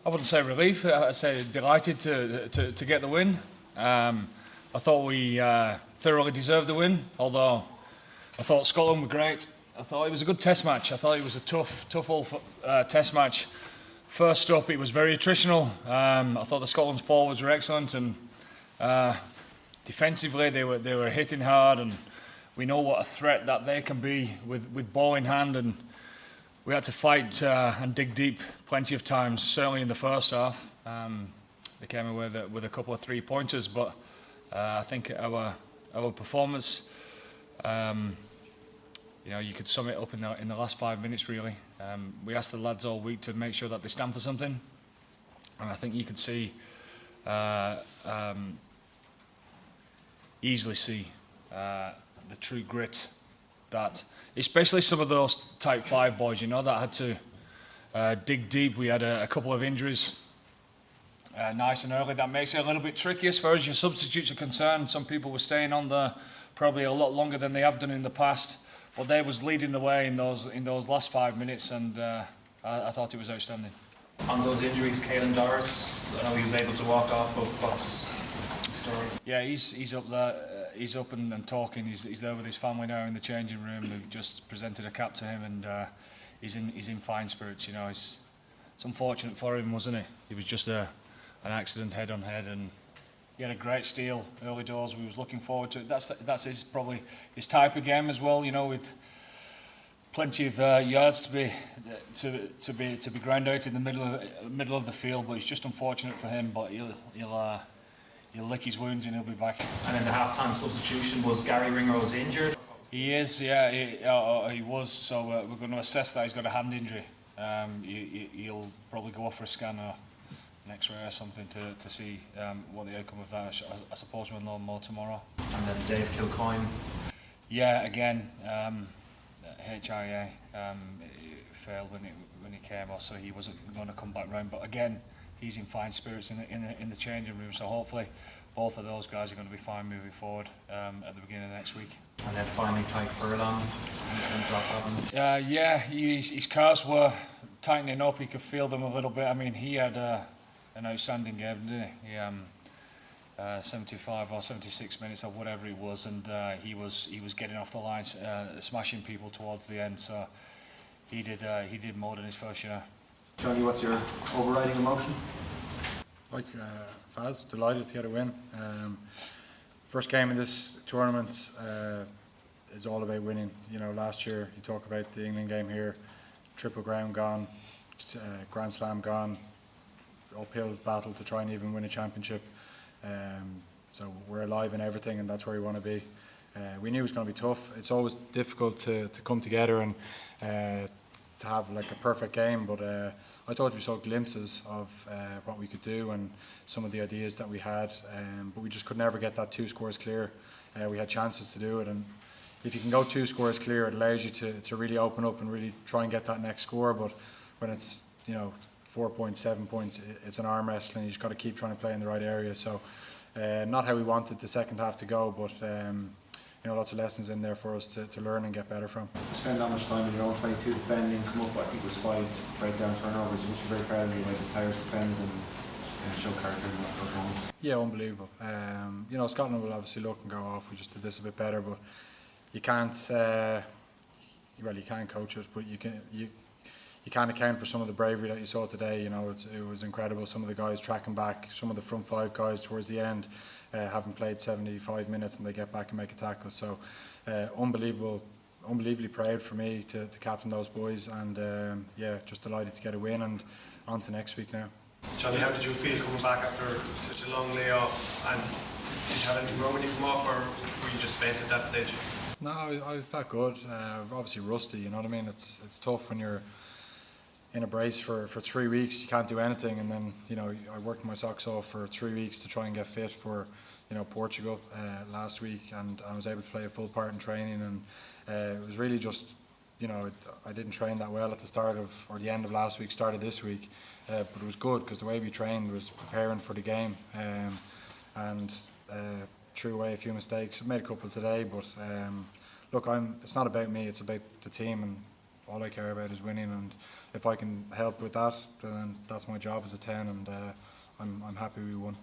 I wouldn't say relief. I'd say delighted to get the win. I thought we thoroughly deserved the win, although I thought Scotland were great. I thought it was a good test match. I thought it was a tough old test match. First up, it was very attritional. I thought the Scotland's forwards were excellent, and defensively they were hitting hard, and we know what a threat that they can be with ball in hand, and we had to fight and dig deep plenty of times, certainly in the first half. They came away with a couple of 3-pointers, but I think our performance, you could sum it up in the last 5 minutes really. We asked the lads all week to make sure that they stand for something, and I think you could easily see the true grit that, especially some of those type 5 boys, that had to dig deep. We had a couple of injuries nice and early. That makes it a little bit tricky as far as your substitutes are concerned. Some people were staying on there probably a lot longer than they have done in the past, but they was leading the way in those last 5 minutes, and I thought it was outstanding. On those injuries, Caelan Doris, I know he was able to walk off, but what's the story? Yeah, he's up there. He's up and talking. He's there with his family now in the changing room. They've just presented a cap to him, and he's in fine spirits. It's unfortunate for him, wasn't it? It was just an accident head on head, and he had a great steal early doors. We was looking forward to it. That's probably his type of game as well. With plenty of yards to be ground out in the middle of the field. But it's just unfortunate for him. But he'll lick his wounds and he'll be back. And in the half-time substitution, was Gary Ringrose injured? He is, yeah, he was. So we're going to assess that. He's got a hand injury. He'll probably go off for a scan or an X-ray or something to see what the outcome of that. I suppose we'll know more tomorrow. And then Dave Kilcoyne? Yeah, again, HIA failed when he came off, so he wasn't going to come back round. But again, he's in fine spirits in the changing room, so hopefully both of those guys are going to be fine moving forward at the beginning of next week. And then finally, Farrell yeah, his calves were tightening up. He could feel them a little bit. I mean, he had an outstanding game, didn't he? 75 or 76 minutes or whatever it was, and he was getting off the line, smashing people towards the end. So he did more than his fair share. Johnny, what's your overriding emotion? Like Faz, delighted to get a win. First game in this tournament is all about winning. Last year you talk about the England game here, Triple Crown gone, Grand Slam gone, uphill battle to try and even win a championship. So we're alive in everything, and that's where we want to be. We knew it was going to be tough. It's always difficult to come together and to have like a perfect game, but I thought we saw glimpses of what we could do and some of the ideas that we had, but we just could never get that 2 scores clear. We had chances to do it, and if you can go 2 scores clear, it allows you to really open up and really try and get that next score. But when it's 4 points, 7 points, it's an arm wrestling. You just got to keep trying to play in the right area. So not how we wanted the second half to go, but lots of lessons in there for us to learn and get better from. You spend that much time in your own 22 defending, come up, I think it was 5 breakdown turnovers. You must be very proud of you by the players defending and show character in those moments. Yeah, unbelievable. Scotland will obviously look and go off, we just did this a bit better, but you can't, you can't coach it, but you can't account for some of the bravery that you saw today. It was incredible. Some of the guys tracking back, some of the front 5 guys towards the end, haven't played 75 minutes and they get back and make a tackle. So unbelievably proud for me to captain those boys, and just delighted to get a win and on to next week now. Johnny, how did you feel coming back after such a long layoff, and did you have anything wrong when you come off, or were you just spent at that stage? No, I felt good. Obviously rusty, you know what I mean? It's tough when you're in a brace for 3 weeks. You can't do anything, and then I worked my socks off for 3 weeks to try and get fit for Portugal last week, and I was able to play a full part in training, and it was really just I didn't train that well at the start of or the end of last week, started this week, but it was good because the way we trained was preparing for the game, and threw away a few mistakes. I made a couple today, but look, it's not about me, it's about the team, and all I care about is winning, and if I can help with that, then that's my job as a 10, and I'm happy we won.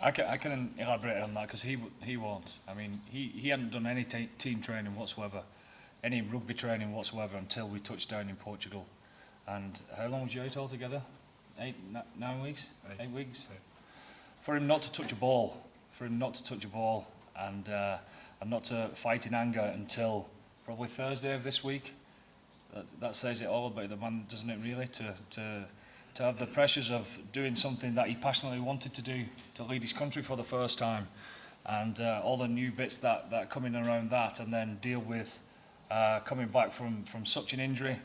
I can elaborate on that because he won't. I mean, he hadn't done any team training whatsoever, any rugby training whatsoever until we touched down in Portugal. And how long was you out altogether? 9 weeks? 8 weeks? For him not to touch a ball, and not to fight in anger until probably Thursday of this week, that says it all about the man, doesn't it really? To have the pressures of doing something that he passionately wanted to do, to lead his country for the first time, and all the new bits that are coming around that, and then deal with coming back from such an injury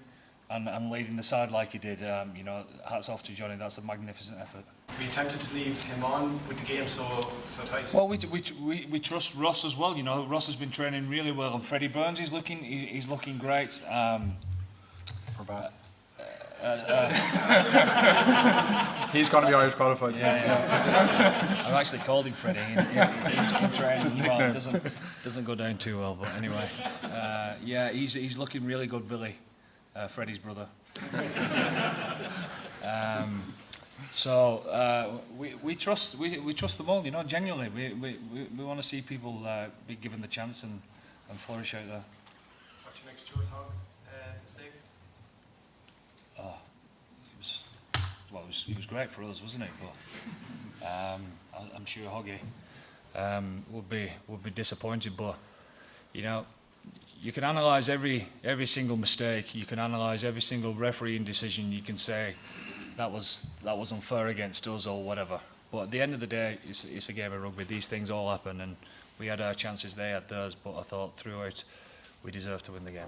and leading the side like he did. You know, hats off to Johnny. That's a magnificent effort. Were you tempted to leave him on with the game so tight? Well, we trust Ross as well. You know, Ross has been training really well, and Freddie Burns he's looking great. For bad. He's going to be Irish qualified. Yeah. I've actually called him Freddie. He trains well. It doesn't go down too well, but anyway. Yeah, he's looking really good, Billy, Freddie's brother. So we trust them all. You know, genuinely, we want to see people be given the chance and flourish out there. What's your next Stuart Hogg mistake? He was great for us, wasn't he? But I'm sure Hoggy would be disappointed. But you know, you can analyse every single mistake. You can analyse every single refereeing decision. You can say that was unfair against us or whatever. But at the end of the day, it's a game of rugby. These things all happen, and we had our chances. They had theirs. But I thought throughout we deserved to win the game.